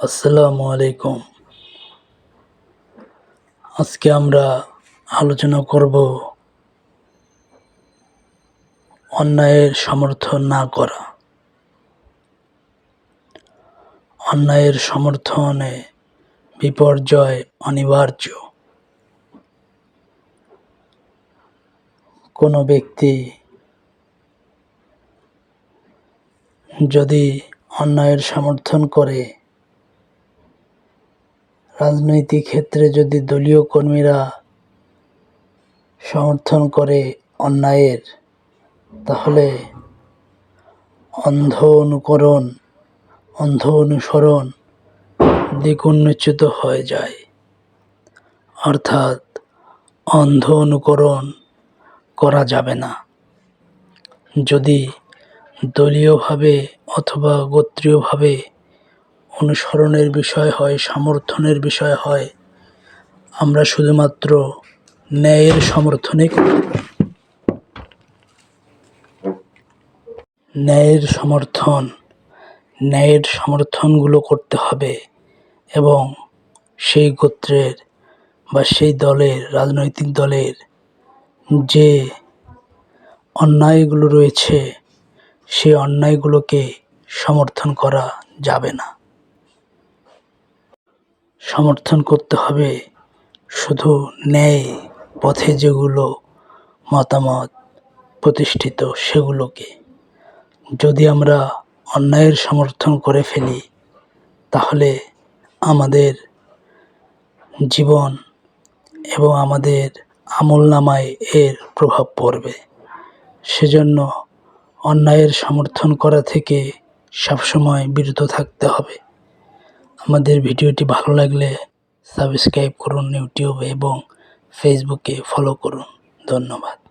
আসসালামু আলাইকুম। আজকে আমরা আলোচনা করব অন্যায়ের সমর্থন না করা। অন্যায়ের সমর্থনে বিপর্যয় অনিবার্য। কোনো ব্যক্তি যদি অন্যায়ের সমর্থন করে, রাজনৈতিক ক্ষেত্রে যদি দলীয় কর্মীরা সমর্থন করে অন্যায়ের, তাহলে অন্ধ অনুসরণ দ্বিগুণিত হয়ে যায়। অর্থাৎ অন্ধ অনুকরণ করা যাবে না। যদি দলীয়ভাবে অথবা গোত্রীয়ভাবে অনুসরণের বিষয় হয়, সমর্থনের বিষয় হয়, আমরা শুধুমাত্র ন্যায়ের সমর্থনগুলো করতে হবে এবং সেই গোত্রের বা সেই দলের, রাজনৈতিক দলের যে অন্যায়গুলো রয়েছে, সেই অন্যায়গুলোকে সমর্থন করা যাবে না। সমর্থন করতে হবে শুধু ন্যায় পথে যেগুলো মতামত প্রতিষ্ঠিত সেগুলোকে। যদি আমরা অন্যায়ের সমর্থন করে ফেলি, তাহলে আমাদের জীবন এবং আমাদের আমলনামায় এর প্রভাব পড়বে। সেজন্য অন্যায়ের সমর্থন করা থেকে সবসময় বিরত থাকতে হবে। আমাদের ভিডিওটি ভালো লাগলে সাবস্ক্রাইব করুন, ইউটিউব এবং ফেসবুকে ফলো করুন। ধন্যবাদ।